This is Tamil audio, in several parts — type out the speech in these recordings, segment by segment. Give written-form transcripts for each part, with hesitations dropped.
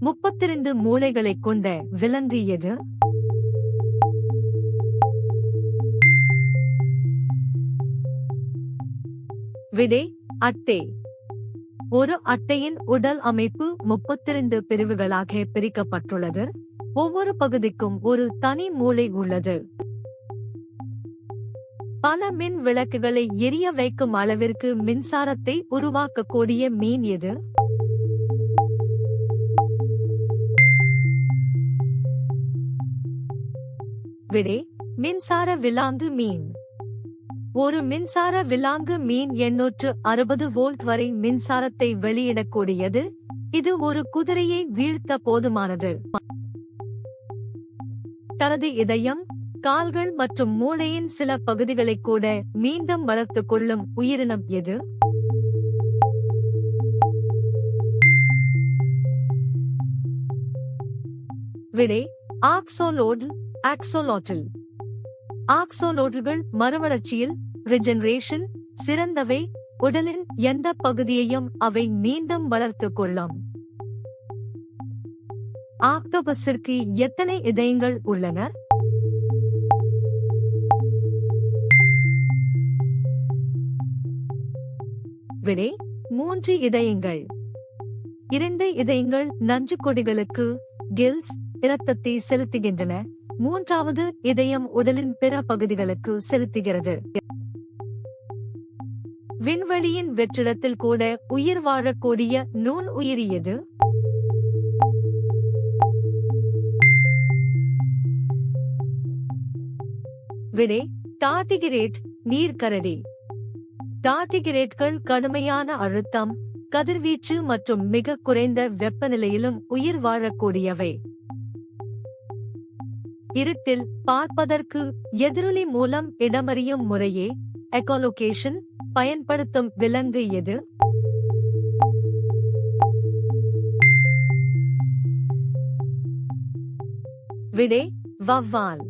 32 மூளைகளைக் கொண்ட விலங்கு எது? விடை அட்டை. ஒரு அட்டையின் உடல் அமைப்பு 32 பிரிவுகளாக பிரிக்கப்பட்டுள்ளது. ஒவ்வொரு பகுதிக்கும் ஒரு தனி மூளை உள்ளது. பல மின் விளக்குகளை எரிய வைக்கும் அளவிற்கு மின்சாரத்தை உருவாக்கக்கூடிய மீன் எது? விடை மின்சார விலாங்கு மீன். ஒரு மின்சார விலாங்கு மீன் 860 வோல்ட் வரை மின்சாரத்தை வெளியிடக்கூடியது. இது ஒரு குதிரையை வீழ்த்த போதுமானது. தனது இதயம், கால்கள் மற்றும் மூளையின் சில பகுதிகளை கூட மீண்டும் வளர்த்துக் கொள்ளும் உயிரினம் எது? விடை ஆக்ஸோலோட்ல், ஆக்ஸோலாட்டில். ஆக்ஸோலோட்ல்கள் மறுவளர்ச்சியில் ரிஜெனரேஷன் சிறந்தவை. உடலின் எந்த பகுதியையும் அவை மீண்டும் வளர்த்துக் கொள்ளும். ஆக்டோபஸிற்கு எத்தனை இதயங்கள் உள்ளன? விடை 3 இதயங்கள். 2 இதயங்கள் நஞ்சுக்கொடிகளுக்கு கில்ஸ் இரத்தத்தை செலுத்துகின்றன. 3வது இதயம் உடலின் பிற பகுதிகளுக்கு செலுத்துகிறது. விண்வெளியின் வெற்றிடத்தில் கூட உயிர் வாழக்கூடிய நுண் உயிரி எது? விடை டார்டிகிரேட், நீர்க்கரடி. டார்டிகிரேட்கள் கடுமையான அழுத்தம், கதிர்வீச்சு மற்றும் மிக குறைந்த வெப்பநிலையிலும் உயிர் வாழக்கூடியவை. இருட்டில் பார்ப்பதற்கு எதிரொலி மூலம் இடமறியும் முறையே எக்கோலோகேஷன் பயன்படுத்தும் விலங்கு எது? விடை வௌவால்.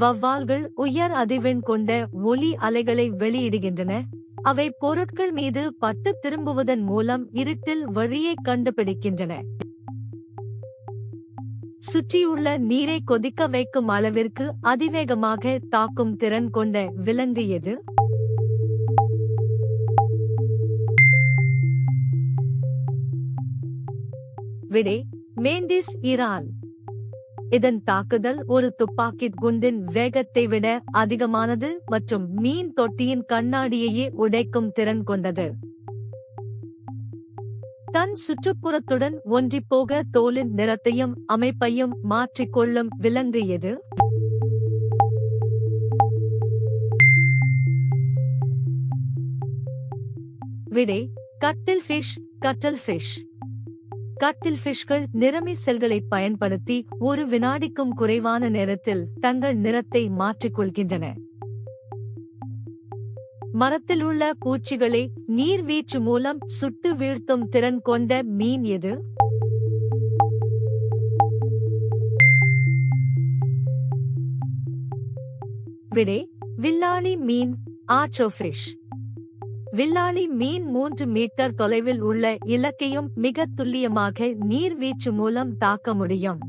வௌவால்கள் உயர் அதிர்வெண் கொண்ட ஒலி அலைகளை வெளியிடுகின்றன. அவை பொருட்கள் மீது பட்டு திரும்புவதன் மூலம் இருட்டில் வழியை கண்டுபிடிக்கின்றன. சுற்றியுள்ள நீரை கொதிக்க வைக்கும் அளவிற்கு அதிவேகமாக தாக்கும் திறன் கொண்ட விலங்கு எது? விடை மேண்டிஸ் இரால். இதன் தாக்குதல் ஒரு துப்பாக்கிக் குண்டின் வேகத்தை விட அதிகமானது மற்றும் மீன் தொட்டியின் கண்ணாடியையே உடைக்கும் திறன் கொண்டது. தன் சுற்றுப்புறத்துடன் ஒன்றிப்போக தோலின் நிறத்தையும் அமைப்பையும் மாற்றிக்கொள்ளும் விலங்கு எது? விடை கட்டில் ஃபிஷ், கட்டல் ஃபிஷ். கட்டில் ஃபிஷ்கள் நிறமி செல்களை பயன்படுத்தி ஒரு வினாடிக்கும் குறைவான நேரத்தில் தங்கள் நிறத்தை மாற்றிக்கொள்கின்றன. மரத்தில் உள்ள பூச்சிகளை நீர்வீழ்ச்சி மூலம் சுட்டு வீழ்த்தும் திறன் கொண்ட மீன் எது? விடை வில்லாளி மீன், ஆர்ச்சோஃபிஷ். வில்லாளி மீன் 3 மீட்டர் தொலைவில் உள்ள இலக்கையும் மிக துல்லியமாக நீர்வீழ்ச்சி மூலம் தாக்க முடியும்.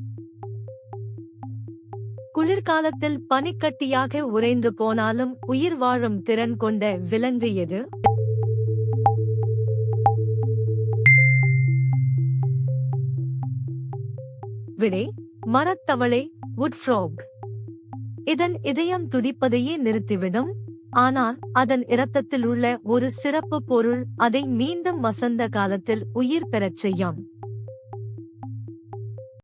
குளிர்காலத்தில் பனிக்கட்டியாக உறைந்து போனாலும் உயிர் வாழும் திறன் கொண்ட விலங்கு எது? விடை மரத்தவளை, வுட் ஃப்ராக். இதன் இதயம் துடிப்பதையே நிறுத்திவிடும். ஆனால் அதன் இரத்தத்தில் உள்ள ஒரு சிறப்பு பொருள் அதை மீண்டும் வசந்த காலத்தில் உயிர் பெறச் செய்யும்.